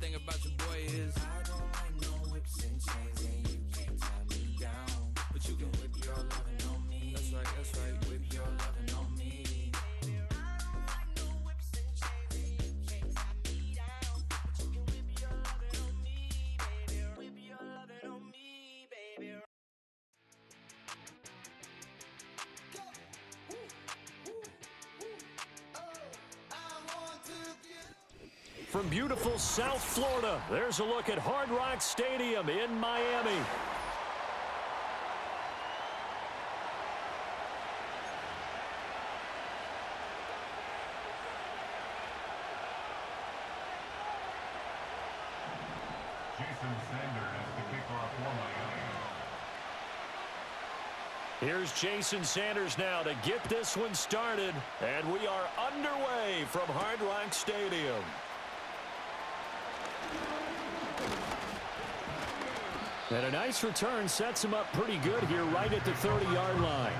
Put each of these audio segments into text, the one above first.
thing about your boy is I don't like no whips and chains, and you can't tie me down. But you can whip your lovin' on me. That's right, whip your lovin' on me. From beautiful South Florida, there's a look at Hard Rock Stadium in Miami. Jason Sanders to kick off for Miami. Here's Jason Sanders now to get this one started, and we are underway from Hard Rock Stadium. And a nice return sets him up pretty good here right at the 30-yard line.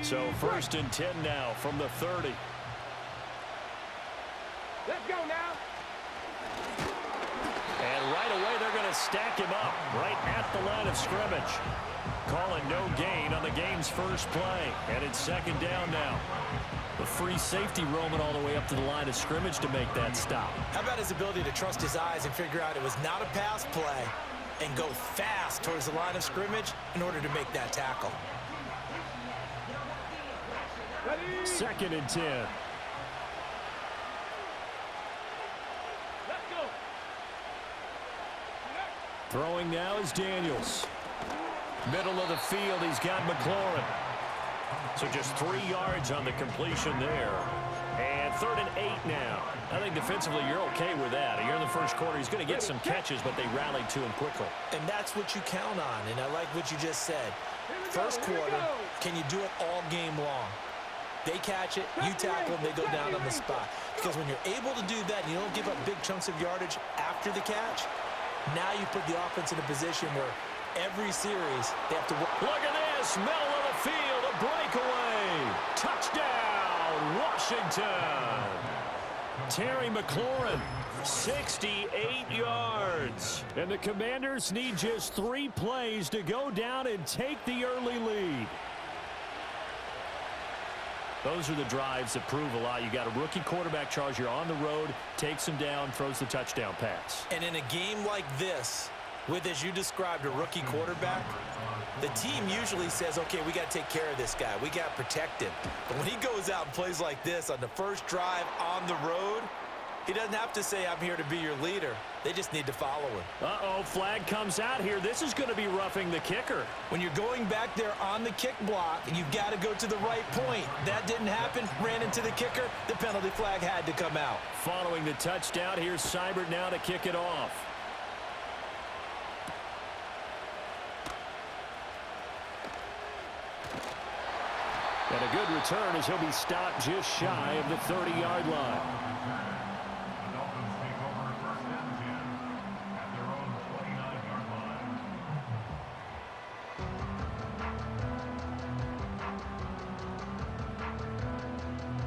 So 1st and 10 now from the 30. Let's go now. And right away they're going to stack him up right at the line of scrimmage. Calling no gain on the game's first play. And it's 2nd down now. The free safety roaming all the way up to the line of scrimmage to make that stop. How about his ability to trust his eyes and figure out it was not a pass play and go fast towards the line of scrimmage in order to make that tackle. 2nd and 10. Let's go. Throwing now is Daniels. Middle of the field, he's got McLaurin. So just 3 yards on the completion there. And 3rd and 8 now. I think defensively you're okay with that. Here in the first quarter, he's going to get some catches, but they rallied to him quickly. And that's what you count on, and I like what you just said. First quarter, can you do it all game long? They catch it, you tackle them, they go down on the spot. Because when you're able to do that and you don't give up big chunks of yardage after the catch, now you put the offense in a position where every series they have to work. Look at this, middle of the field, a breakaway. Touchdown, Washington. Terry McLaurin, 68 yards. And the Commanders need just 3 plays to go down and take the early lead. Those are the drives that prove a lot. You got a rookie quarterback charge. You're on the road, takes him down, throws the touchdown pass. And in a game like this, with, as you described, a rookie quarterback, the team usually says, okay, we got to take care of this guy. We got to protect him. But when he goes out and plays like this on the first drive on the road, he doesn't have to say, I'm here to be your leader. They just need to follow him. Uh-oh, flag comes out here. This is going to be roughing the kicker. When you're going back there on the kick block, you've got to go to the right point. That didn't happen. Ran into the kicker. The penalty flag had to come out. Following the touchdown, here's Seibert now to kick it off. And a good return as he'll be stopped just shy of the 30-yard line. The Dolphins take over 1st and 10 at their own 29-yard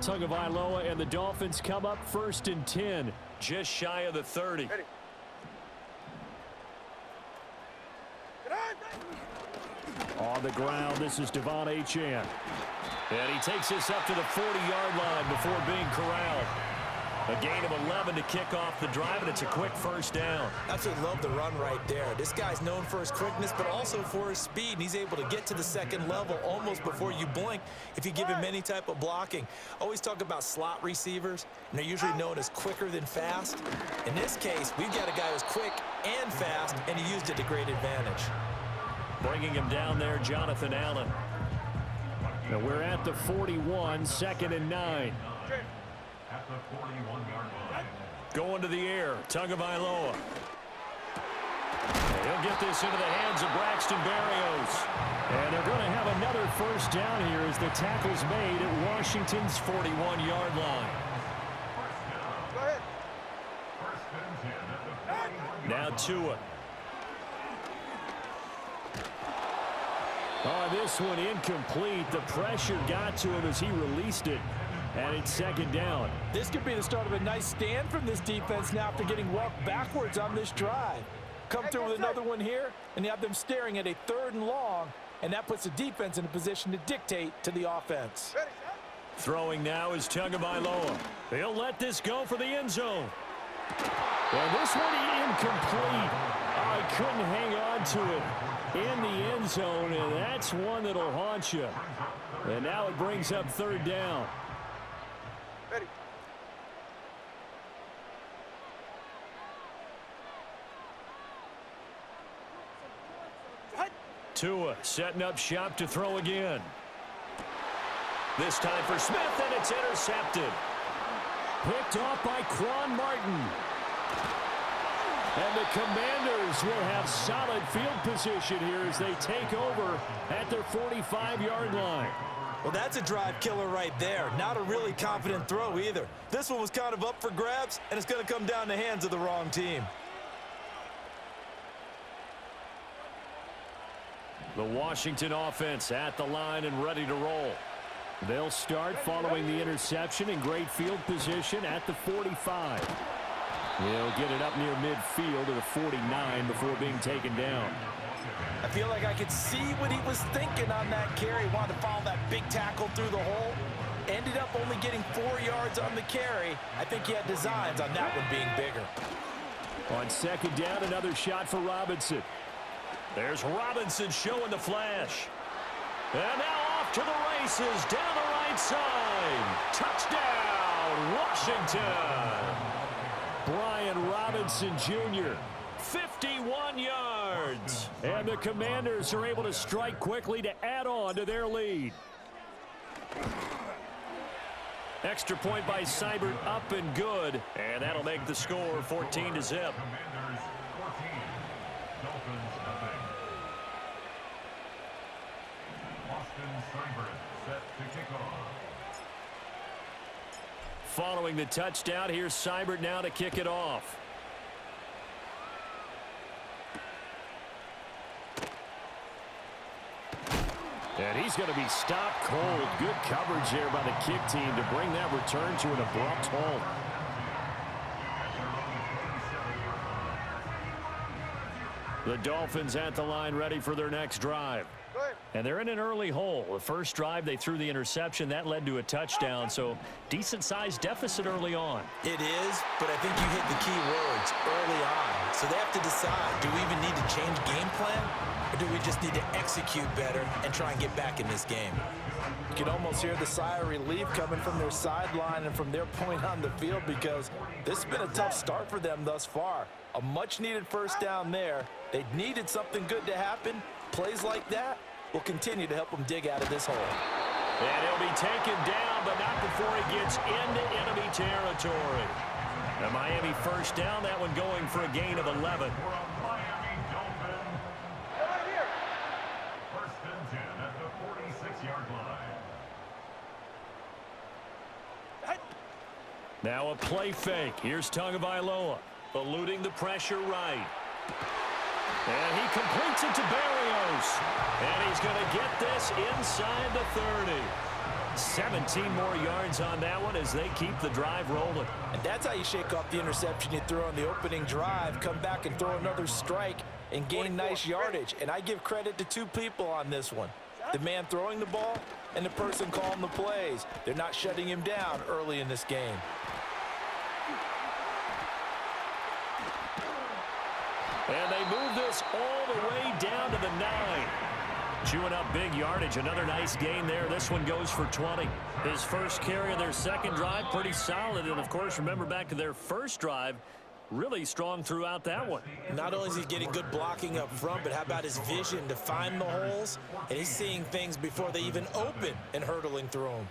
line. Tagovailoa and the Dolphins come up 1st and 10, just shy of the 30. Ready. On the ground, this is Devon Achane. And he takes this up to the 40-yard line before being corralled. A gain of 11 to kick off the drive, and it's a quick first down. Absolutely love the run right there. This guy's known for his quickness, but also for his speed, and he's able to get to the second level almost before you blink if you give him any type of blocking. Always talk about slot receivers, and they're usually known as quicker than fast. In this case, we've got a guy who's quick and fast, and he used it to great advantage. Bringing him down there, Jonathan Allen. Now we're at the 41, 2nd and 9. At the 41-yard line. Going to the air, Tagovailoa. He'll get this into the hands of Braxton Berrios. And they're going to have another first down here as the tackle's made at Washington's 41-yard line. Go ahead. First and 10 at the 41-yard Now line. Tua. Oh, this one incomplete. The pressure got to him as he released it. And it's 2nd down. This could be the start of a nice stand from this defense now after getting walked backwards on this drive. Come through with another one here, and you have them staring at a 3rd and long, and that puts the defense in a position to dictate to the offense. Throwing now is Tagovailoa. He'll let this go for the end zone. And this one incomplete. I couldn't hang on to it in the end zone, and that's one that'll haunt you. And now it brings up 3rd down. Ready. Tua setting up shop to throw again. This time for Smith, and it's intercepted. Picked off by Quan Martin. And the Commanders will have solid field position here as they take over at their 45-yard line. Well, that's a drive killer right there. Not a really confident throw either. This one was kind of up for grabs, and it's going to come down the hands of the wrong team. The Washington offense at the line and ready to roll. They'll start following the interception in great field position at the 45. He'll get it up near midfield to the 49 before being taken down. I feel like I could see what he was thinking on that carry. Wanted to follow that big tackle through the hole. Ended up only getting 4 yards on the carry. I think he had designs on that one being bigger. On 2nd down, another shot for Robinson. There's Robinson showing the flash. And now off to the races down the right side. Touchdown, Washington. Brian Robinson Jr., 51 yards. And the Commanders are able to strike quickly to add on to their lead. Extra point by Seibert, up and good. And that'll make the score 14-0. Commanders 14, Dolphins nothing. Austin Seibert set to kick off. Following the touchdown, here's Seibert now to kick it off. And he's going to be stopped cold. Good coverage there by the kick team to bring that return to an abrupt halt. The Dolphins at the line ready for their next drive. And they're in an early hole. The first drive, they threw the interception. That led to a touchdown, so decent-sized deficit early on. It is, but I think you hit the key words early on. So they have to decide, do we even need to change game plan? Or do we just need to execute better and try and get back in this game? You can almost hear the sigh of relief coming from their sideline and from their point on the field because this has been a tough start for them thus far. A much-needed first down there. They needed something good to happen. Plays like that will continue to help them dig out of this hole. And he'll be taken down, but not before he gets into enemy territory. The Miami first down, that one going for a gain of 11. For a Miami Dolphin. Right here. First and 10 at the 46-yard line. Now a play fake. Here's Tagovailoa, eluding the pressure right. And he completes it to Berrios. And he's going to get this inside the 30. 17 more yards on that one as they keep the drive rolling. And that's how you shake off the interception you threw on the opening drive, come back and throw another strike and gain nice yardage. And I give credit to two people on this one. The man throwing the ball and the person calling the plays. They're not shutting him down early in this game. And they move this all the way down to the 9. Chewing up big yardage. Another nice gain there. This one goes for 20. His first carry of their second drive, pretty solid. And, of course, remember back to their first drive, really strong throughout that one. Not only is he getting good blocking up front, but how about his vision to find the holes? And he's seeing things before they even open and hurtling through them.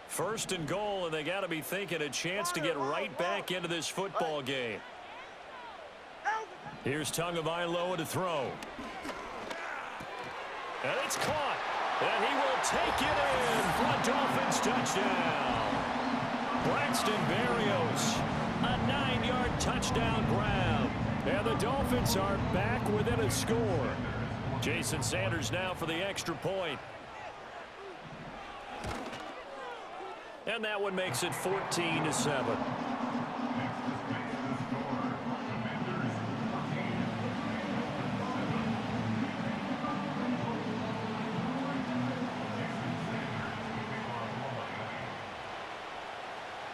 First and goal, and they got to be thinking a chance to get right back into this football game. Here's Tagovailoa to throw. And it's caught. And he will take it in for a Dolphins touchdown. Braxton Berrios, a 9-yard touchdown grab. And the Dolphins are back within a score. Jason Sanders now for the extra point. And that one makes it 14-7.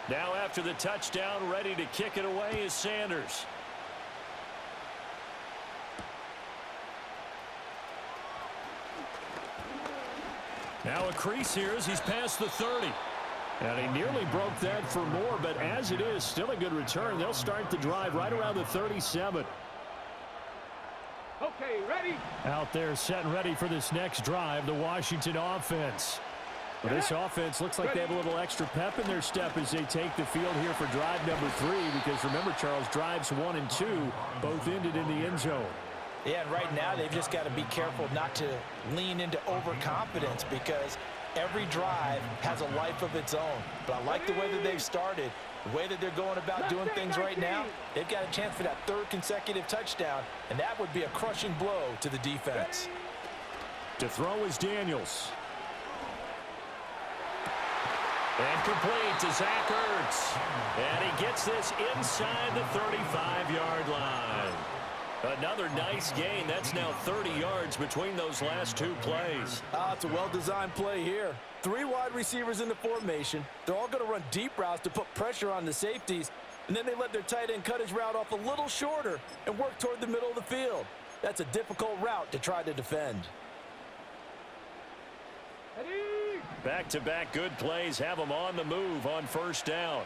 Now after the touchdown, ready to kick it away is Sanders. Now a crease here as he's past the 30. And he nearly broke that for more, but as it is, still a good return. They'll start the drive right around the 37. Okay, ready? Out there set and ready for this next drive, the Washington offense. Well, this offense looks like they have a little extra pep in their step as they take the field here for drive number 3, because remember, Charles, drives 1 and 2 both ended in the end zone. Yeah, and right now they've just got to be careful not to lean into overconfidence, because every drive has a life of its own. But I like the way that they've started, the way that they're going about doing things right now. They've got a chance for that 3rd consecutive touchdown, and that would be a crushing blow to the defense. To throw is Daniels. And complete to Zach Ertz. And he gets this inside the 35-yard line. Another nice gain. That's now 30 yards between those last 2 plays. It's a well-designed play here. 3 wide receivers in the formation. They're all going to run deep routes to put pressure on the safeties. And then they let their tight end cut his route off a little shorter and work toward the middle of the field. That's a difficult route to try to defend. Back-to-back good plays have them on the move on first down.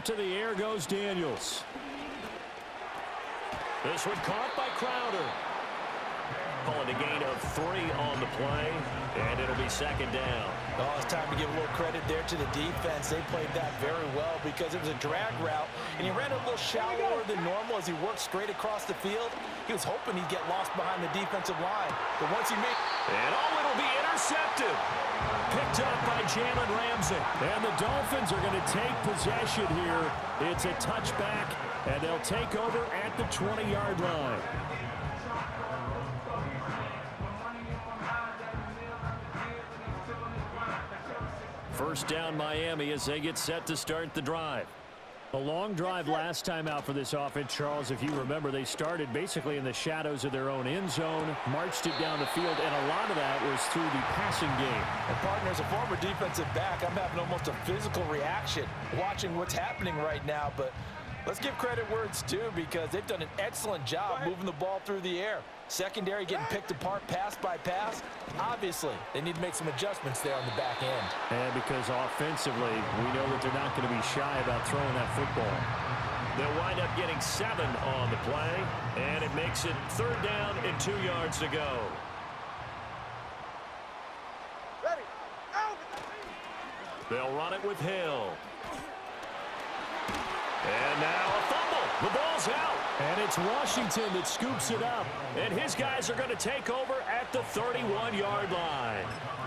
To the air goes Daniels. This one caught by Crowder. Calling a gain of 3 on the play, and it'll be second down. Oh, it's time to give a little credit there to the defense. They played that very well because it was a drag route, and he ran a little shallower than normal as he worked straight across the field. He was hoping he'd get lost behind the defensive line, but once he made... And it'll be intercepted. Picked up by Jalen Ramsey. And the Dolphins are going to take possession here. It's a touchback, and they'll take over at the 20-yard line. First down Miami as they get set to start the drive. A long drive last time out for this offense, Charles. If you remember, they started basically in the shadows of their own end zone, marched it down the field, and a lot of that was through the passing game. And partner, as a former defensive back, I'm having almost a physical reaction watching what's happening right now. But let's give credit where it's due, because they've done an excellent job moving the ball through the air. Secondary getting picked apart pass by pass. Obviously, they need to make some adjustments there on the back end. And because offensively, we know that they're not going to be shy about throwing that football. They'll wind up getting 7 on the play, and it makes it 3rd down and 2 yards to go. Ready? Out! They'll run it with Hill. And now a fumble. The ball's out. And it's Washington that scoops it up. And his guys are going to take over at the 31-yard line.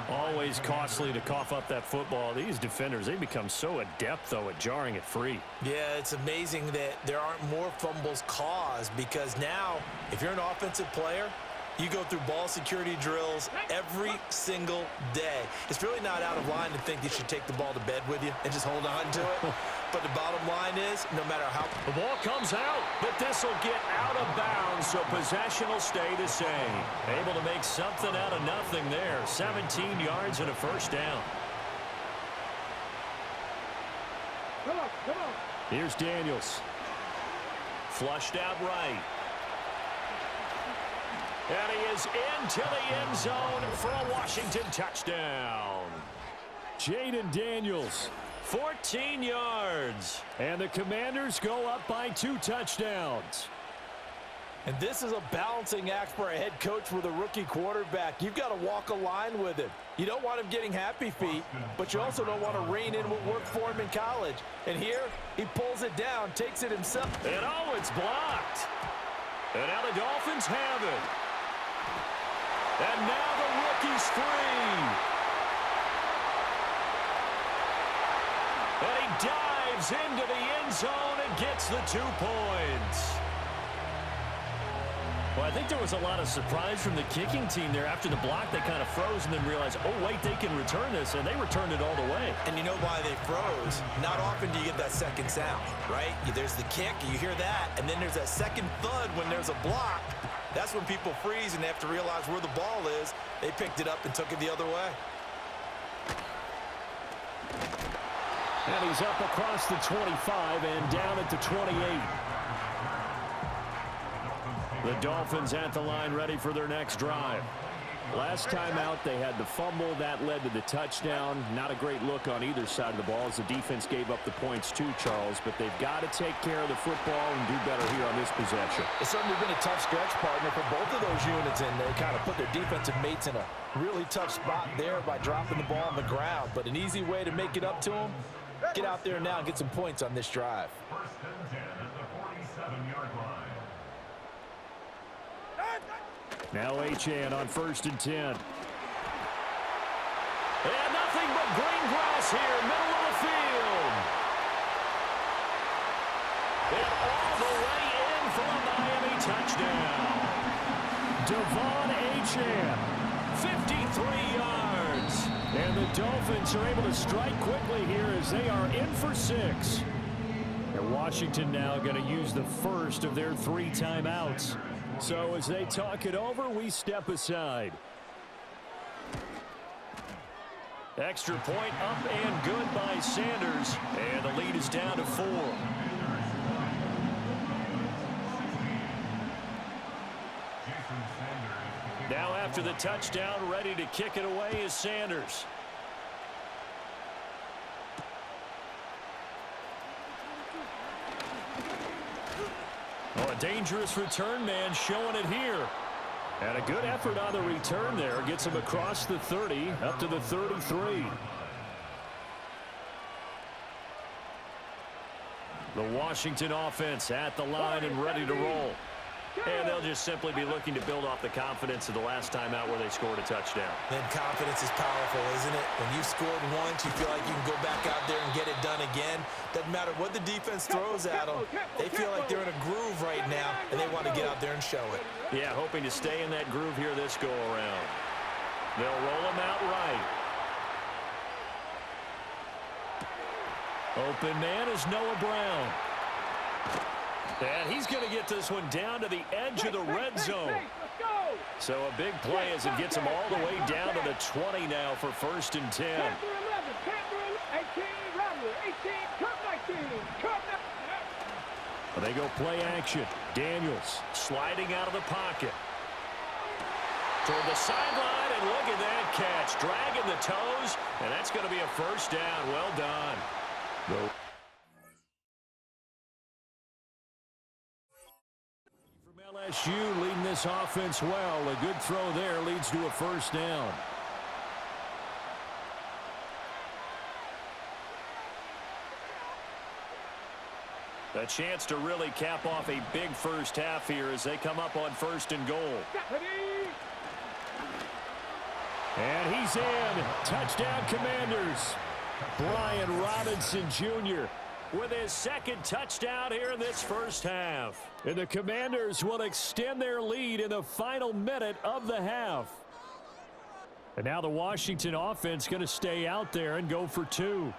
Always costly to cough up that football. These defenders, they become so adept, though, at jarring it free. Yeah, it's amazing that there aren't more fumbles caused, because now, if you're an offensive player, you go through ball security drills every single day. It's really not out of line to think you should take the ball to bed with you and just hold on to it. But the bottom line is, no matter how... The ball comes out, but this will get out of bounds, so possession will stay the same. Able to make something out of nothing there. 17 yards and a first down. Come on. Here's Daniels. Flushed out right. And he is into the end zone for a Washington touchdown. Jaden Daniels, 14 yards. And the Commanders go up by 2 touchdowns. And this is a balancing act for a head coach with a rookie quarterback. You've got to walk a line with him. You don't want him getting happy feet, but you also don't want to rein in what worked for him in college. And here, he pulls it down, takes it himself. And oh, it's blocked. And now the Dolphins have it. And now the rookie's free. And he dives into the end zone and gets the 2 points. Well, I think there was a lot of surprise from the kicking team there. After the block, they kind of froze and then realized, oh, wait, they can return this, and they returned it all the way. And you know why they froze? Not often do you get that second sound, right? There's the kick, you hear that, and then there's that second thud when there's a block. That's when people freeze and they have to realize where the ball is. They picked it up and took it the other way. And he's up across the 25 and down at the 28. The Dolphins at the line, ready for their next drive. Last time out, they had the fumble. That led to the touchdown. Not a great look on either side of the ball as the defense gave up the points too, Charles. But they've got to take care of the football and do better here on this possession. It's certainly been a tough stretch, partner, for both of those units, and they kind of put their defensive mates in a really tough spot there by dropping the ball on the ground. But an easy way to make it up to them, get out there now and get some points on this drive. First and 10 at the 47-yard line. Now Achane on 1st and 10. And nothing but green grass here, middle of the field. And all the way in for a Miami touchdown. Devon Achane, 53 yards. And the Dolphins are able to strike quickly here as they are in for 6. And Washington now going to use the first of their 3 timeouts. So as they talk it over, we step aside. Extra point up and good by Sanders. And the lead is down to 4. Now after the touchdown, ready to kick it away is Sanders. Oh, a dangerous return man showing it here. And a good effort on the return there. Gets him across the 30, up to the 33. The Washington offense at the line and ready to roll. And they'll just simply be looking to build off the confidence of the last time out where they scored a touchdown. Then confidence is powerful, isn't it? When you've scored once, you feel like you can go back out there and get it done again. Doesn't matter what the defense throws at them. They feel like they're in a groove right now, and they want to get out there and show it. Yeah, hoping to stay in that groove here this go-around. They'll roll him out right. Open man is Noah Brown. And he's going to get this one down to the edge of the red zone. So a big play as it gets him all the way down to the 20 now for 1st and 10. They go play action. Daniels sliding out of the pocket. Toward the sideline, and look at that catch. Dragging the toes, and that's going to be a 1st down. Well done. From LSU leading this offense well. A good throw there leads to a 1st down. A chance to really cap off a big first half here as they come up on 1st and goal. And he's in. Touchdown Commanders. Brian Robinson Jr. with his 2nd touchdown here in this first half. And the Commanders will extend their lead in the final minute of the half. And now the Washington offense going to stay out there and go for 2.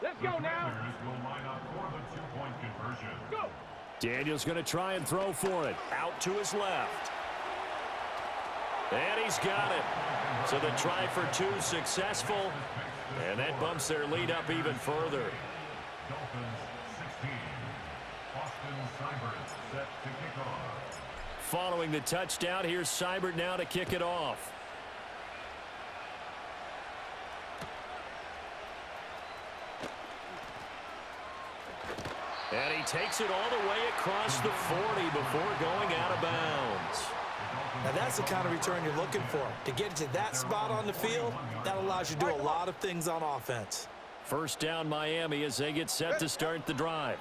Let's go now. Will line up for the 2-point conversion. Go. Daniels going to try and throw for it. Out to his left. And he's got it. So the try for 2 successful. And that bumps their lead up even further. Dolphins 16. Austin Seibert set to kick off. Following the touchdown, here's Seibert now to kick it off. And he takes it all the way across the 40 before going out of bounds. Now that's the kind of return you're looking for. To get to that spot on the field, that allows you to do a lot of things on offense. First down Miami as they get set to start the drive.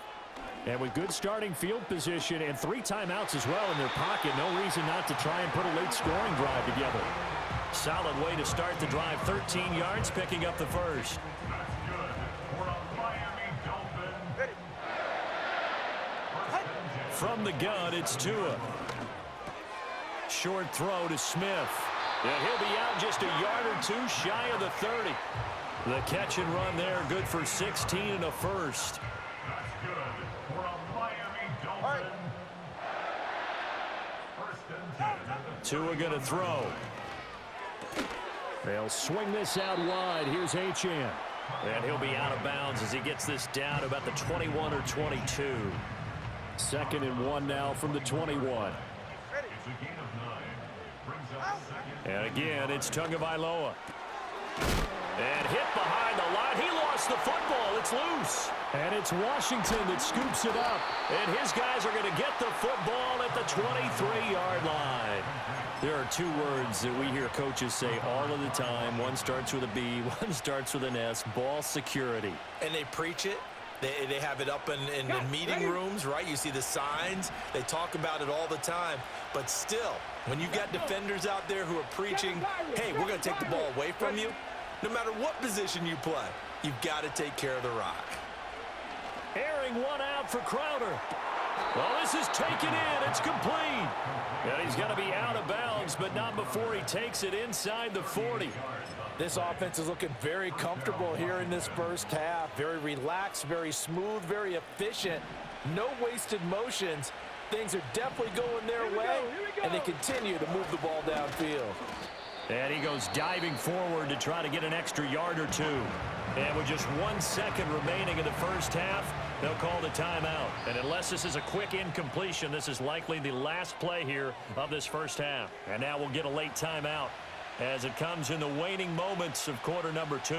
And with good starting field position and 3 timeouts as well in their pocket, no reason not to try and put a late scoring drive together. Solid way to start the drive. 13 yards, picking up the first. That's good for a Miami Dolphin. From the gun, it's Tua. Short throw to Smith. And he'll be out just a yard or 2 shy of the 30. The catch and run there, good for 16 and a first. That's good for a Miami Dolphin. First and 10. Tua going to throw. They'll swing this out wide. Here's Achane. And he'll be out of bounds as he gets this down about the 21 or 22. 2nd and 1 now from the 21. It's a gain of 9. Brings up second. And again, it's Tagovailoa. And hit behind the line. He lost the football. It's loose. And it's Washington that scoops it up. And his guys are going to get the football at the 23-yard line. There are 2 words that we hear coaches say all of the time. One starts with a B, one starts with an S. Ball security. And they preach it. They have it up in the meeting rooms, right? You see the signs. They talk about it all the time. But still, when you've got defenders out there who are preaching, hey, we're going to take the ball away from you, no matter what position you play, you've got to take care of the rock. Airing one out for Crowder. Well, this is taken in. It's complete. And he's going to be out of bounds, but not before he takes it inside the 40. This offense is looking very comfortable here in this first half. Very relaxed, very smooth, very efficient. No wasted motions. Things are definitely going their way, and they continue to move the ball downfield. And he goes diving forward to try to get an extra yard or 2. And with just 1 second remaining in the first half, they'll call the timeout. And unless this is a quick incompletion, this is likely the last play here of this first half. And now we'll get a late timeout as it comes in the waning moments of quarter number 2.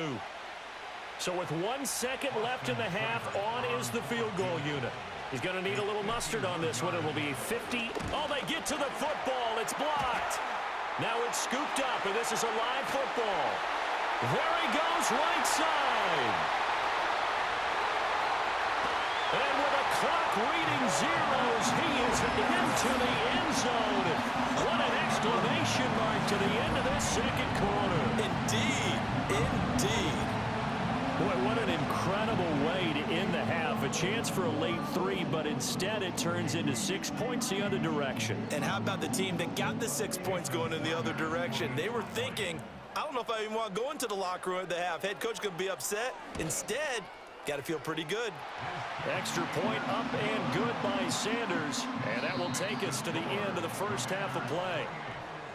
So with 1 second left in the half, on is the field goal unit. He's going to need a little mustard on this one. It will be 50. Oh, they get to the football. It's blocked. Now it's scooped up, and this is a live football. There he goes, right side. And with the clock reading zeros, he is into the end zone. What an exclamation mark to the end of this second quarter. Indeed, indeed. Boy, what an incredible way to end the half. A chance for a late 3, but instead it turns into 6 points the other direction. And how about the team that got the 6 points going in the other direction? They were thinking, I don't know if I even want to go into the locker room at the half. Head coach going to be upset. Instead, got to feel pretty good. Extra point up and good by Sanders. And that will take us to the end of the first half of play.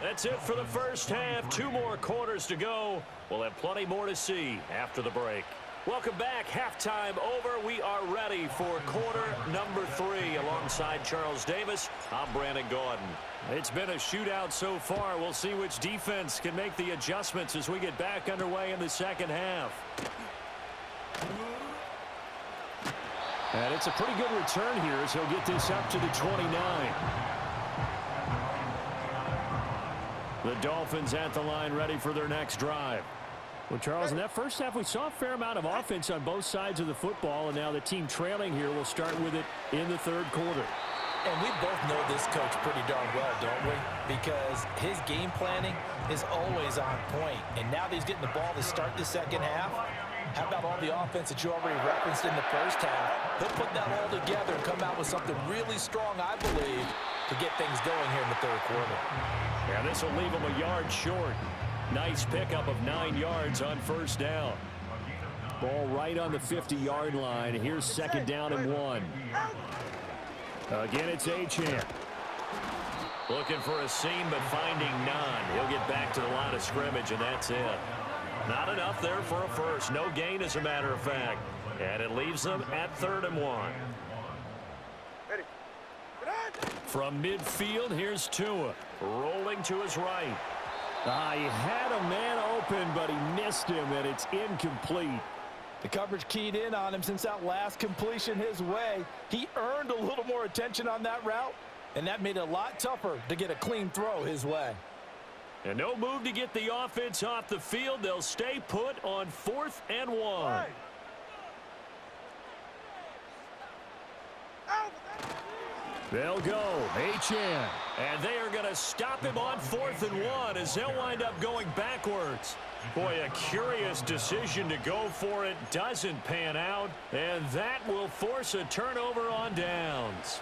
That's it for the first half. 2 more quarters to go. We'll have plenty more to see after the break. Welcome back. Halftime over. We are ready for quarter number 3. Alongside Charles Davis, I'm Brandon Gordon. It's been a shootout so far. We'll see which defense can make the adjustments as we get back underway in the second half. And it's a pretty good return here as he'll get this up to the 29. The Dolphins at the line ready for their next drive. Well, Charles, in that first half, we saw a fair amount of offense on both sides of the football, and now the team trailing here will start with it in the third quarter. And we both know this coach pretty darn well, don't we? Because his game planning is always on point. And now that he's getting the ball to start the second half, how about all the offense that you already referenced in the first half? He'll put that all together and come out with something really strong, I believe, to get things going here in the third quarter. Yeah, this will leave him a yard short. Nice pickup of 9 yards on first down. Ball right on the 50-yard line. Here's second down and 1. Again, it's Achane. Looking for a seam, but finding none. He'll get back to the line of scrimmage, and that's it. Not enough there for a first. No gain, as a matter of fact. And it leaves them at 3rd and 1. From midfield, here's Tua. Rolling to his right. He had a man open, but he missed him, and it's incomplete. The coverage keyed in on him since that last completion his way. He earned a little more attention on that route, and that made it a lot tougher to get a clean throw his way. And no move to get the offense off the field. They'll stay put on 4th and 1. They'll go. HN. And they are going to stop him on 4th and 1 as they'll wind up going backwards. Boy, a curious decision to go for it. Doesn't pan out. And that will force a turnover on downs.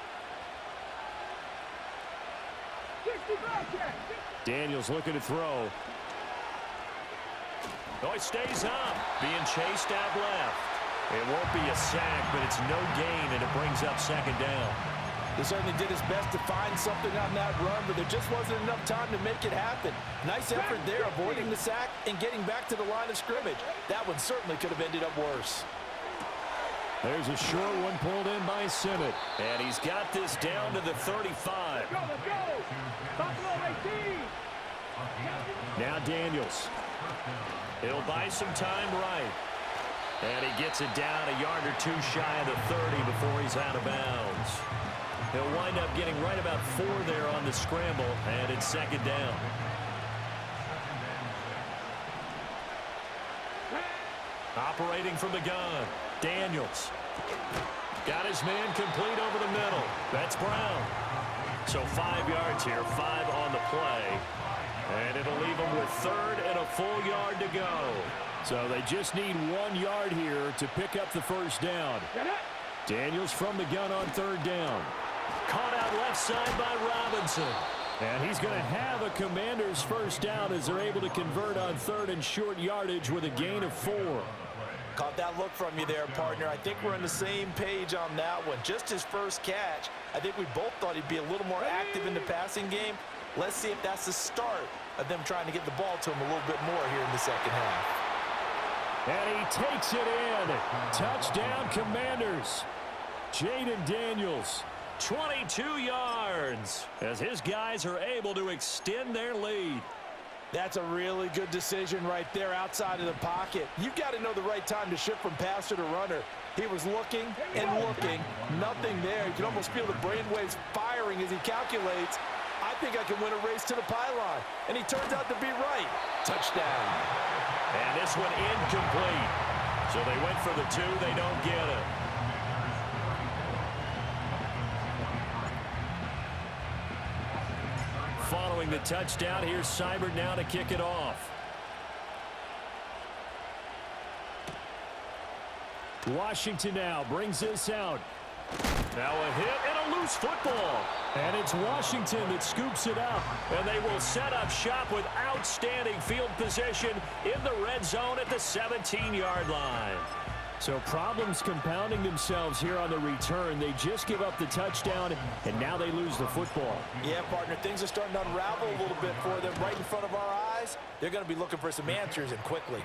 Daniels looking to throw. Oh, he stays up. Being chased out left. It won't be a sack, but it's no gain, and it brings up 2nd down. He certainly did his best to find something on that run, but there just wasn't enough time to make it happen. Nice effort there, avoiding the sack and getting back to the line of scrimmage. That one certainly could have ended up worse. There's a short one pulled in by Simmett. And he's got this down to the 35. Let's go! Buffalo 18! Now Daniels. He'll buy some time right. And he gets it down a yard or two shy of the 30 before he's out of bounds. He'll wind up getting right about 4 there on the scramble, and it's 2nd down. Operating from the gun, Daniels. Got his man complete over the middle. That's Brown. So 5 yards here, 5 on the play. And it'll leave him with 3rd and a full yard to go. So they just need 1 yard here to pick up the 1st down. Daniels from the gun on 3rd down. Caught out left side by Robinson. And he's going to have a Commanders 1st down as they're able to convert on 3rd and short yardage with a gain of 4. Caught that look from you there, partner. I think we're on the same page on that one. Just his first catch. I think we both thought he'd be a little more active in the passing game. Let's see if that's the start of them trying to get the ball to him a little bit more here in the 2nd half. And he takes it in. Touchdown, Commanders. Jaden Daniels. 22 yards as his guys are able to extend their lead. That's a really good decision right there outside of the pocket. You've got to know the right time to shift from passer to runner. He was looking and looking. Nothing there. You can almost feel the brainwaves firing as he calculates. I think I can win a race to the pylon. And he turns out to be right. Touchdown. And this one incomplete. So they went for the 2. They don't get it. Following the touchdown, here's Seibert now to kick it off. Washington now brings this out. Now a hit and a loose football. And it's Washington that scoops it up. And they will set up shop with outstanding field position in the red zone at the 17-yard line. So problems compounding themselves here on the return. They just give up the touchdown, and now they lose the football. Yeah, partner, things are starting to unravel a little bit for them right in front of our eyes. They're going to be looking for some answers, and quickly.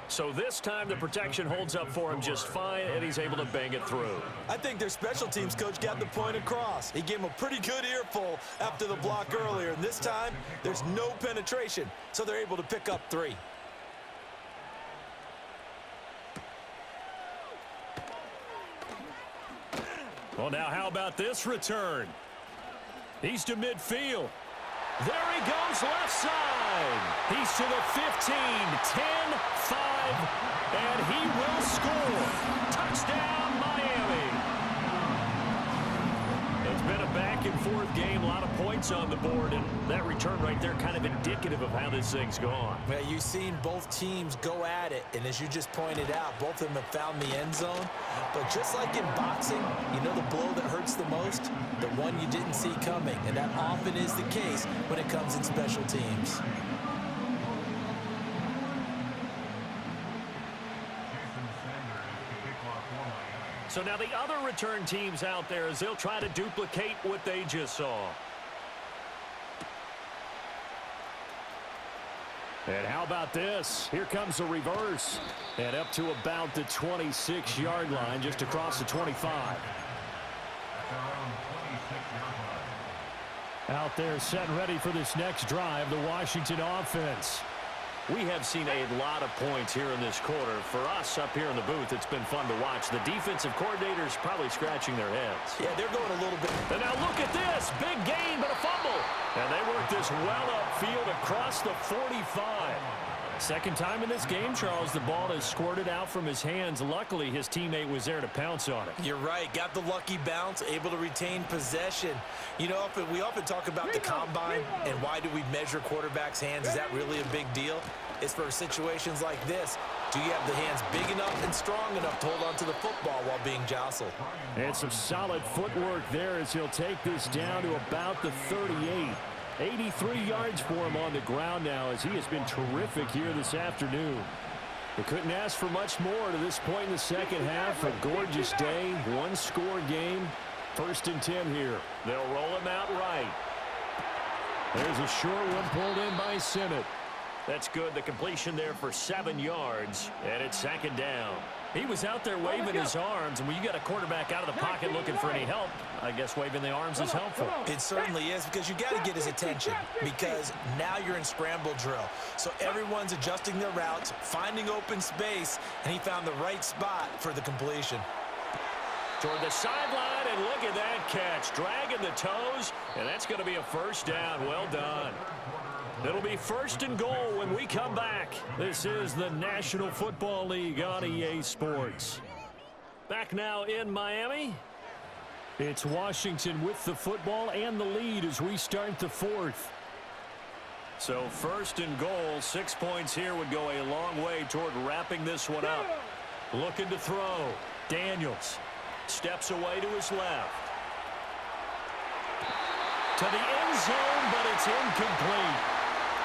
So this time the protection holds up for him just fine, and he's able to bang it through. I think their special teams coach got the point across. He gave him a pretty good earful after the block earlier, and this time there's no penetration, so they're able to pick up 3. Well, now how about this return? He's to midfield. There he goes left side. He's to the 15, 10, 5, and he will score. Touchdown, Miami. It's been a back-and-forth game, a lot of points on the board, and that return right there kind of indicative of how this thing's gone. Well, you've seen both teams go at it, and as you just pointed out, both of them have found the end zone. But just like in boxing, you know the blow that hurts the most? The one you didn't see coming, and that often is the case when it comes in special teams. So now the other return teams out there as they'll try to duplicate what they just saw. And how about this? Here comes a reverse. And up to about the 26-yard line, just across the 25. Out there set and ready for this next drive, the Washington offense. We have seen a lot of points here in this quarter. For us up here in the booth, it's been fun to watch. The defensive coordinators probably scratching their heads. Yeah, they're going a little bit. And now look at this. Big gain, but a fumble. And they work this well upfield across the 45. Second time in this game, Charles, the ball has squirted out from his hands. Luckily, his teammate was there to pounce on it. You're right. Got the lucky bounce, able to retain possession. You know, we often talk about the combine and why do we measure quarterbacks' hands. Is that really a big deal? It's for situations like this. Do you have the hands big enough and strong enough to hold on to the football while being jostled? And some solid footwork there as he'll take this down to about the 38. 83 yards for him on the ground now as he has been terrific here this afternoon. We couldn't ask for much more to this point in the second half. A gorgeous day, one-score game. 1st and 10 here. They'll roll him out right. There's a short one pulled in by Simmett. That's good. The completion there for 7 yards, and it's 2nd down. He was out there waving his arms, and when you got a quarterback out of the pocket looking for any help, I guess waving the arms is helpful. It certainly is, because you got to get his attention, because now you're in scramble drill. So everyone's adjusting their routes, finding open space, and he found the right spot for the completion. Toward the sideline, and look at that catch. Dragging the toes, and that's going to be a 1st down. Well done. It'll be 1st and goal when we come back. This is the National Football League on EA Sports. Back now in Miami. It's Washington with the football and the lead as we start the 4th. So 1st and goal, 6 points here would go a long way toward wrapping this one up. Looking to throw. Daniels steps away to his left. To the end zone, but it's incomplete.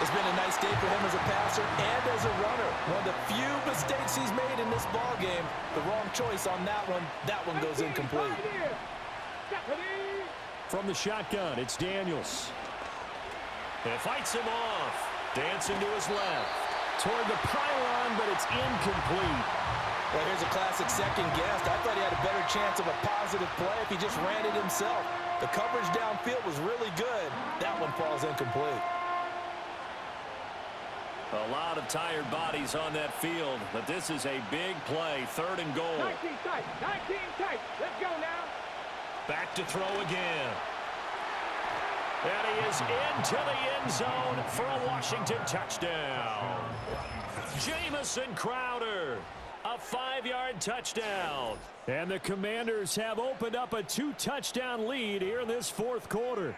It's been a nice day for him as a passer and as a runner. One of the few mistakes he's made in this ball game. The wrong choice on that one. That one goes incomplete. From the shotgun, it's Daniels. And fights him off. Dancing to his left. Toward the pylon, but it's incomplete. Well, here's a classic second guess. I thought he had a better chance of a positive play if he just ran it himself. The coverage downfield was really good. That one falls incomplete. A lot of tired bodies on that field, but this is a big play. 3rd and goal. 19 tight. 19 tight. Let's go now. Back to throw again. And he is into the end zone for a Washington touchdown. Jamison Crowder, a 5-yard touchdown. And the Commanders have opened up a 2-touchdown lead here in this 4th quarter.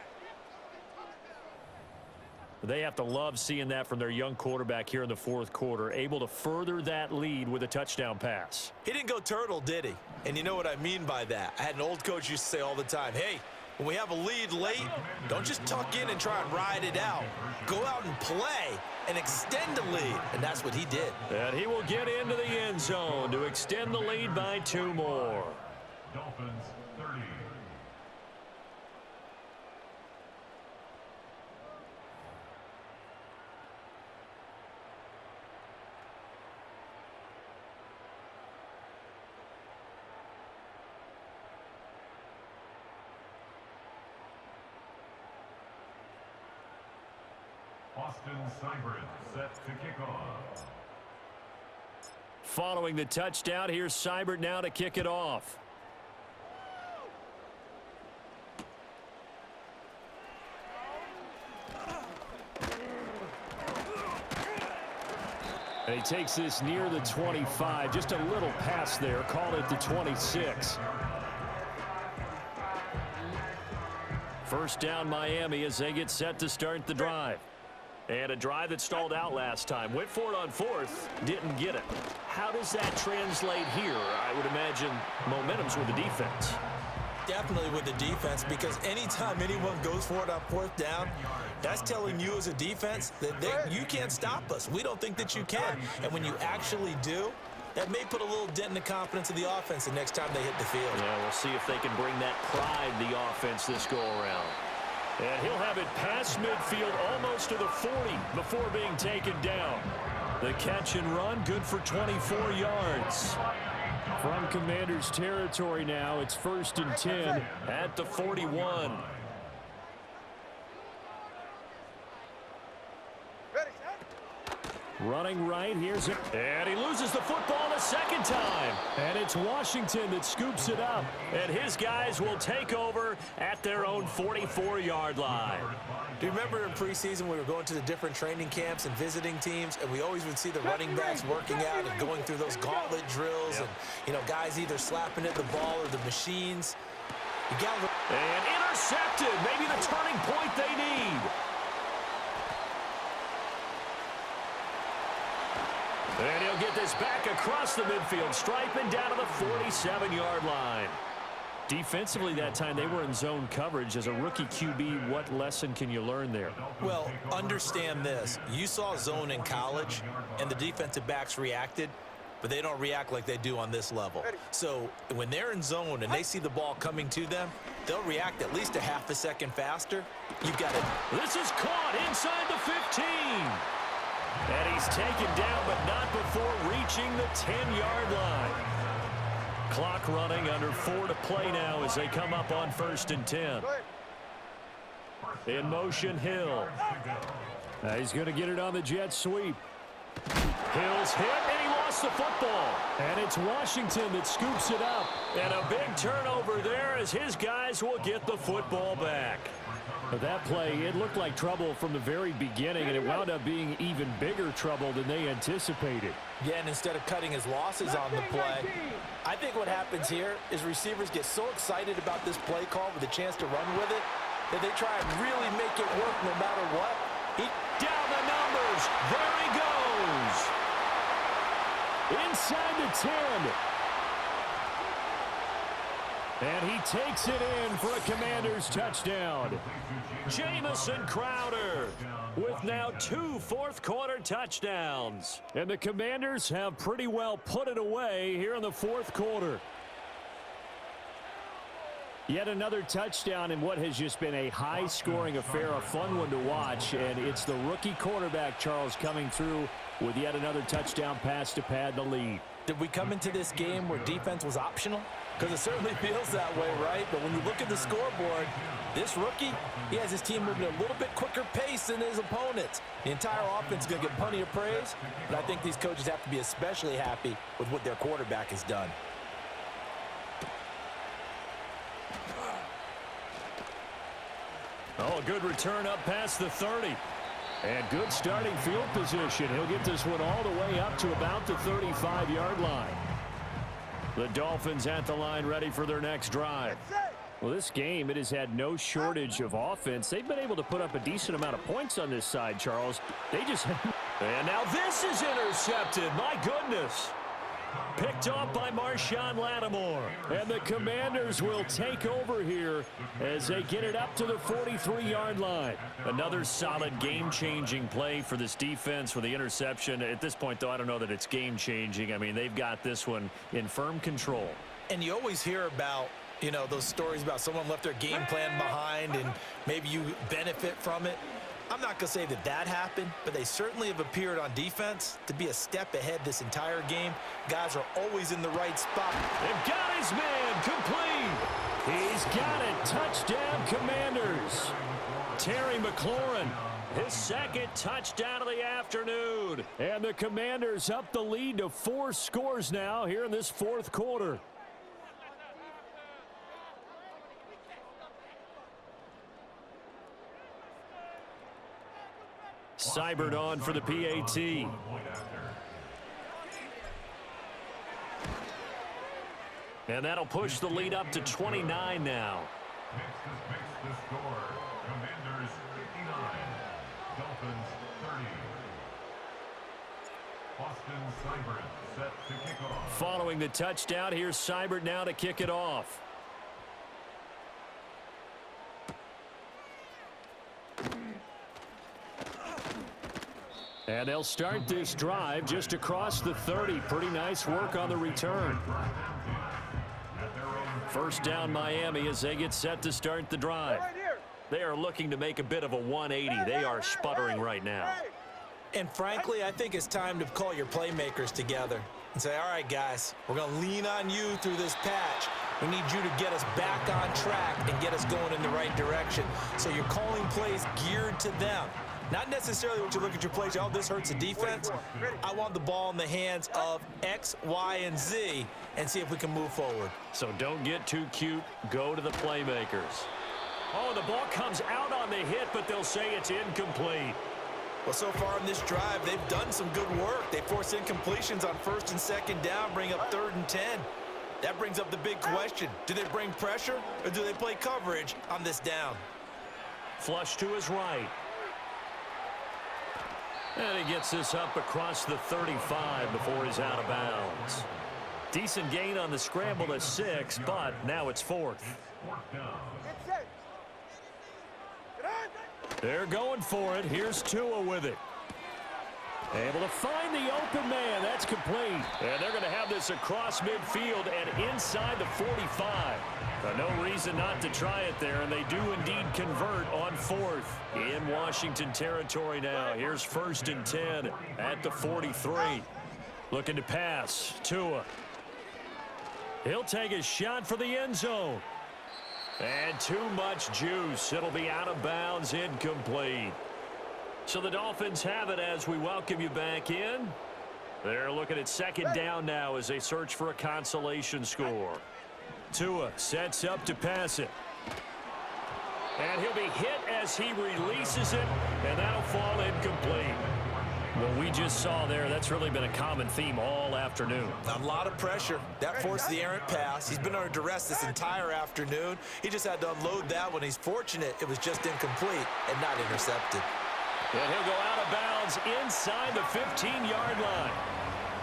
They have to love seeing that from their young quarterback here in the 4th quarter, able to further that lead with a touchdown pass. He didn't go turtle, did he? And you know what I mean by that. I had an old coach used to say all the time, hey, when we have a lead late, don't just tuck in and try and ride it out. Go out and play and extend the lead. And that's what he did. And he will get into the end zone to extend the lead by 2 more. Dolphins 30. Austin Seibert set to kick off. Following the touchdown, here's Seibert now to kick it off. And he takes this near the 25. Just a little pass there. Call it the 26. 1st down Miami as they get set to start the drive. And a drive that stalled out last time. Went for it on 4th, didn't get it. How does that translate here? I would imagine momentum's with the defense. Definitely with the defense, because anytime anyone goes for it on 4th down, that's telling you as a defense that you can't stop us. We don't think that you can. And when you actually do, that may put a little dent in the confidence of the offense the next time they hit the field. Yeah, we'll see if they can bring that pride to the offense this go-around. And he'll have it past midfield almost to the 40 before being taken down. The catch and run, good for 24 yards. From Commanders territory now, it's 1st and 10 at the 41. Running right, here's it. And he loses the football a second time. And it's Washington that scoops it up. And his guys will take over at their own 44-yard line. Do you remember in preseason we were going to the different training camps and visiting teams, and we always would see the running backs working out and going through those gauntlet drills, and, you know, guys either slapping at the ball or the machines. And intercepted. Maybe the turning point they need. And he'll get this back across the midfield stripe and down to the 47-yard line. Defensively that time, they were in zone coverage. As a rookie QB, what lesson can you learn there? Well, understand this. You saw zone in college, and the defensive backs reacted, but they don't react like they do on this level. So when they're in zone and they see the ball coming to them, they'll react at least a half a second faster. You've got it. This is caught inside the 15. And he's taken down, but not before reaching the 10-yard line. Clock running, under 4 to play now as they come up on 1st and 10. In motion, Hill. He's going to get it on the jet sweep. Hill's hit, and he lost the football. And it's Washington that scoops it up. And a big turnover there as his guys will get the football back. But that play, it looked like trouble from the very beginning, and it wound up being even bigger trouble than they anticipated. Yeah, and instead of cutting his losses on the play, I think what happens here is receivers get so excited about this play call with a chance to run with it that they try and really make it work no matter what. Down the numbers. There he goes. Inside the 10. And he takes it in for a Commanders touchdown. Jamison Crowder with now 2 fourth-quarter touchdowns. And the Commanders have pretty well put it away here in the 4th quarter. Yet another touchdown in what has just been a high-scoring affair, a fun one to watch. And it's the rookie quarterback, Charles, coming through with yet another touchdown pass to pad the lead. Did we come into this game where defense was optional? Because it certainly feels that way, right? But when you look at the scoreboard, this rookie, he has his team moving at a little bit quicker pace than his opponents. The entire offense is going to get plenty of praise, but I think these coaches have to be especially happy with what their quarterback has done. Oh, a good return up past the 30. And good starting field position. He'll get this one all the way up to about the 35-yard line. The Dolphins at the line, ready for their next drive. Well, this game, it has had no shortage of offense. They've been able to put up a decent amount of points on this side, Charles. They just... And now this is intercepted. My goodness. Picked off by Marshawn Lattimore. And the Commanders will take over here as they get it up to the 43-yard line. Another solid game-changing play for this defense with the interception. At this point, though, I don't know that it's game-changing. I mean, they've got this one in firm control. And you always hear about, you know, those stories about someone left their game plan behind and maybe you benefit from it. I'm not going to say that that happened, but they certainly have appeared on defense to be a step ahead this entire game. Guys are always in the right spot. They've got his man complete. He's got it. Touchdown, Commanders. Terry McLaurin, his 2nd touchdown of the afternoon. And the Commanders up the lead to 4 scores now here in this 4th quarter. Seibert on for the PAT. And that'll push the lead up to 29 now. Makes the score. Commanders 59, Dolphins 30. Austin Seibert set to kick off. Following the touchdown, here's Seibert now to kick it off. And they'll start this drive just across the 30. Pretty nice work on the return. First down Miami as they get set to start the drive. They are looking to make a bit of a 180. They are sputtering right now. And frankly, I think it's time to call your playmakers together and say, all right, guys, we're going to lean on you through this patch. We need you to get us back on track and get us going in the right direction. So you're calling plays geared to them. Not necessarily when you look at your plays, oh, this hurts the defense. I want the ball in the hands of X, Y, and Z and see if we can move forward. So don't get too cute. Go to the playmakers. Oh, the ball comes out on the hit, but they'll say it's incomplete. Well, so far in this drive, they've done some good work. They force incompletions on 1st and 2nd down, bring up 3rd and 10. That brings up the big question. Do they bring pressure or do they play coverage on this down? Flush to his right. And he gets this up across the 35 before he's out of bounds. Decent gain on the scramble to 6, but now it's 4th. They're going for it. Here's Tua with it. Able to find the open man. That's complete. And they're going to have this across midfield and inside the 45. No reason not to try it there, and they do indeed convert on 4th. In Washington territory now. Here's 1st and 10 at the 43. Looking to pass. Tua. He'll take a shot for the end zone. And too much juice. It'll be out of bounds, incomplete. So the Dolphins have it as we welcome you back in. They're looking at 2nd down now as they search for a consolation score. Tua sets up to pass it. And he'll be hit as he releases it, and that'll fall incomplete. What we just saw there, that's really been a common theme all afternoon. A lot of pressure. That forced the errant pass. He's been under duress this entire afternoon. He just had to unload that one. He's fortunate it was just incomplete and not intercepted. And he'll go out of bounds inside the 15-yard line.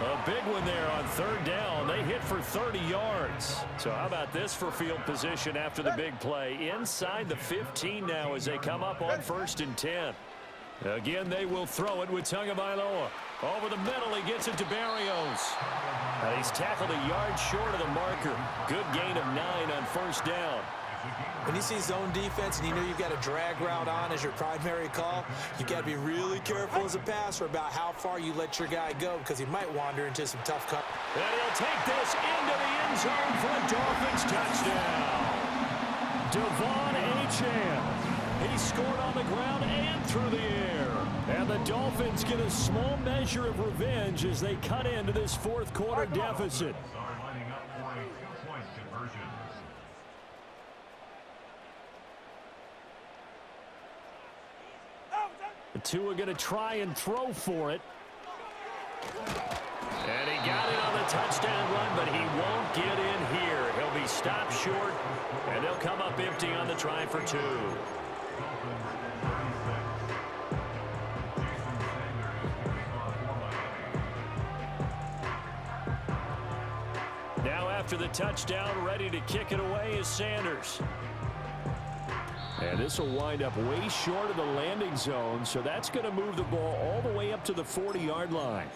A big one there on 3rd down. They hit for 30 yards. So how about this for field position after the big play? Inside the 15 now as they come up on 1st and 10. Again, they will throw it with Tagovailoa. Over the middle, he gets it to Barrios. And he's tackled a yard short of the marker. Good gain of 9 on 1st down. When you see zone defense and you know you've got a drag route on as your primary call, you've got to be really careful as a passer about how far you let your guy go because he might wander into some tough cut. And he'll take this into the end zone for a Dolphins touchdown. Devon Achane. He scored on the ground and through the air. And the Dolphins get a small measure of revenge as they cut into this 4th quarter deficit. Tua going to try and throw for it. And he got it on the touchdown run, but he won't get in here. He'll be stopped short, and they'll come up empty on the try for 2. Now after the touchdown, ready to kick it away is Sanders. And this will wind up way short of the landing zone, so that's going to move the ball all the way up to the 40-yard line.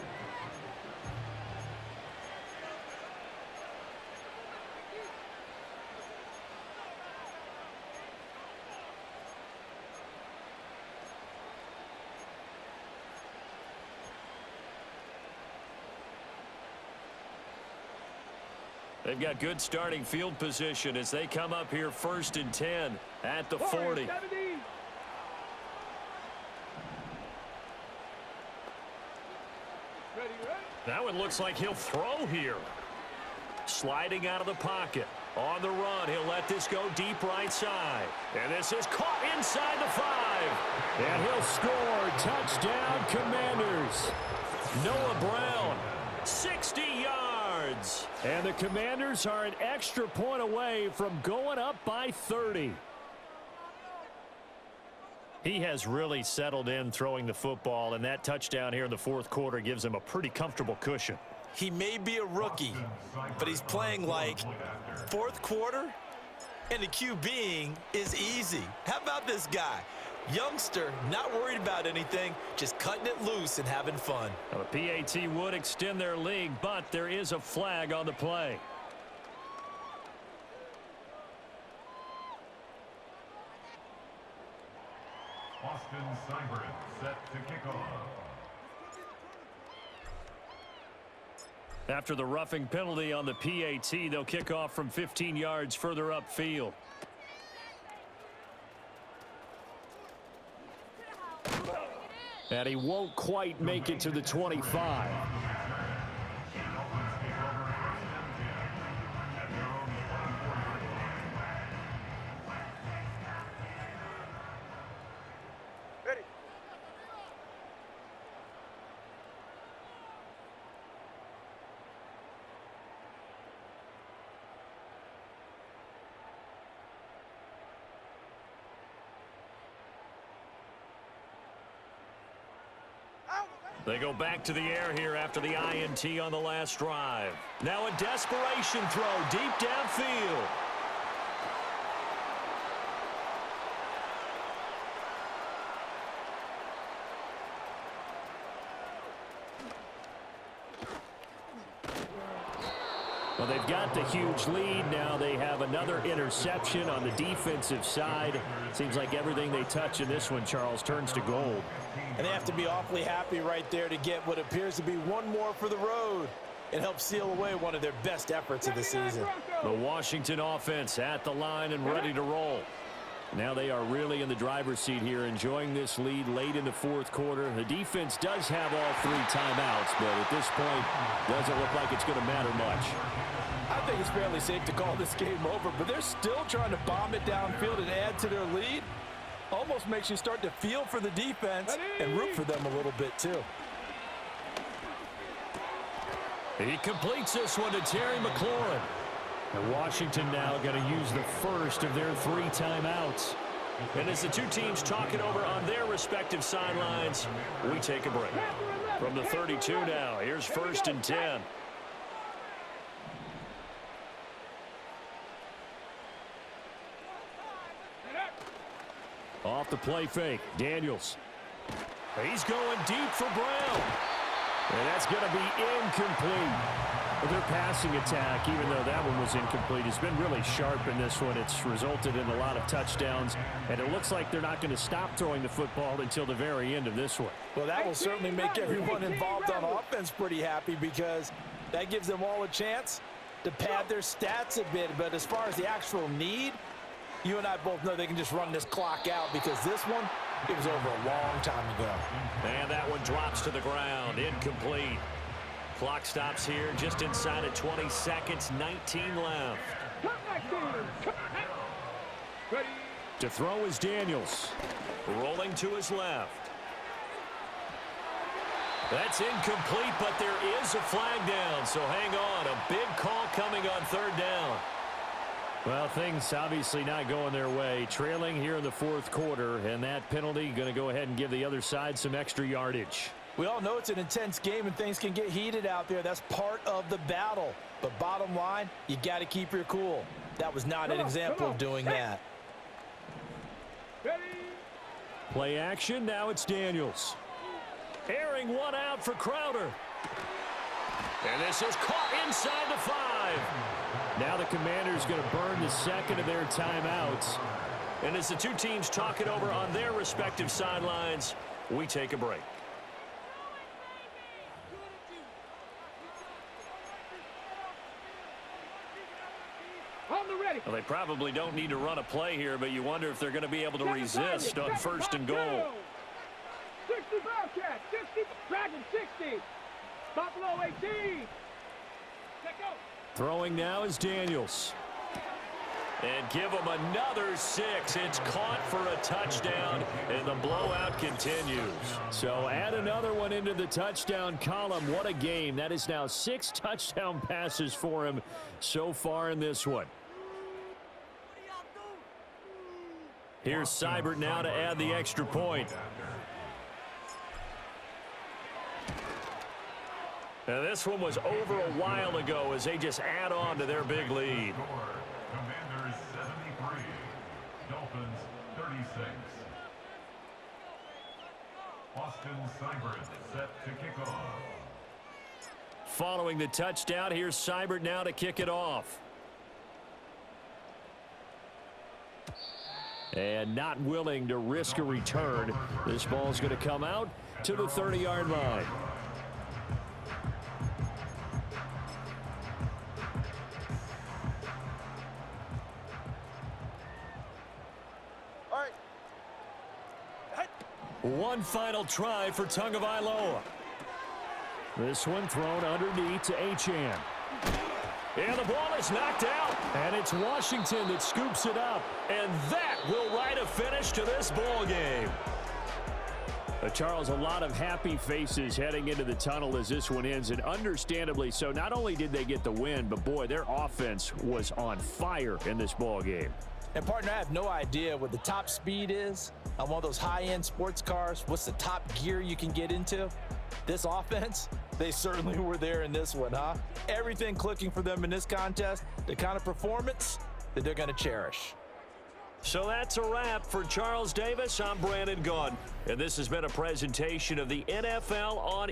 They've got good starting field position as they come up here 1st and 10 at the 40. That one looks like he'll throw here. Sliding out of the pocket. On the run, he'll let this go deep right side. And this is caught inside the 5. And he'll score. Touchdown, Commanders. Noah Brown, 60 yards. And the Commanders are an extra point away from going up by 30. He has really settled in throwing the football, and that touchdown here in the 4th quarter gives him a pretty comfortable cushion. He may be a rookie, but he's playing like 4th quarter, and the QBing is easy. How about this guy? Youngster, not worried about anything, just cutting it loose and having fun. Well, the PAT would extend their lead, but there is a flag on the play. Austin Seibert set to kick off. After the roughing penalty on the PAT, they'll kick off from 15 yards further upfield. And he won't quite make it to the 25. They go back to the air here after the INT on the last drive. Now a desperation throw deep downfield. Well, they've got the huge lead. Now they have another interception on the defensive side. Seems like everything they touch in this one, Charles, turns to gold. And they have to be awfully happy right there to get what appears to be one more for the road and help seal away one of their best efforts of the season. The Washington offense at the line and ready to roll. Now they are really in the driver's seat here, enjoying this lead late in the fourth quarter. The defense does have all 3 timeouts, but at this point, doesn't look like it's going to matter much. I think it's fairly safe to call this game over, but they're still trying to bomb it downfield and add to their lead. Almost makes you start to feel for the defense and root for them a little bit, too. He completes this one to Terry McLaurin. And Washington now going to use the first of their 3 timeouts. And as the two teams talk it over on their respective sidelines, we take a break. From the 32 now, here's 1st and 10. Off the play fake, Daniels. He's going deep for Brown. And that's going to be incomplete. But their passing attack, even though that one was incomplete, has been really sharp in this one. It's resulted in a lot of touchdowns, and it looks like they're not going to stop throwing the football until the very end of this one. Well, that will certainly make everyone involved on offense pretty happy, because that gives them all a chance to pad their stats a bit. But as far as the actual need, you and I both know they can just run this clock out, because this one, it was over a long time ago. And that one drops to the ground, incomplete. Clock stops here just inside of 20 seconds, 19 left. To throw is Daniels. Rolling to his left. That's incomplete, but there is a flag down, so hang on. A big call coming on 3rd down. Well, things obviously not going their way. Trailing here in the 4th quarter, and that penalty going to go ahead and give the other side some extra yardage. We all know it's an intense game and things can get heated out there. That's part of the battle. But bottom line, you got to keep your cool. That was not an example of doing that. Play action, now it's Daniels. Airing one out for Crowder. And this is caught inside the 5. Now the Commanders going to burn the second of their timeouts. And as the two teams talk it over on their respective sidelines, we take a break. Well, they probably don't need to run a play here, but you wonder if they're going to be able to resist on 1st and goal. 60 Bearcat, 60, Dragon 60, Buffalo 18. Throwing now is Daniels. And give him another 6. It's caught for a touchdown, and the blowout continues. So add another one into the touchdown column. What a game. That is now 6 touchdown passes for him so far in this one. Here's Seibert now to add the extra point. Now this one was over a while ago as they just add on to their big lead. Commanders 73, Dolphins 36. Austin Seibert set to kick off. Following the touchdown, here's Seibert now to kick it off. And not willing to risk a return. This ball's going to come out to the 30-yard line. One final try for Tagovailoa. This one thrown underneath to Achane. And the ball is knocked out. And it's Washington that scoops it up. And that will write a finish to this ball game. Charles, a lot of happy faces heading into the tunnel as this one ends, and understandably so. Not only did they get the win, but boy, their offense was on fire in this ball game. And partner, I have no idea what the top speed is on one of those high-end sports cars. What's the top gear you can get into? This offense, they certainly were there in this one, huh? Everything clicking for them in this contest, the kind of performance that they're going to cherish. So that's a wrap for Charles Davis. I'm Brandon Gaudin, and this has been a presentation of the NFL on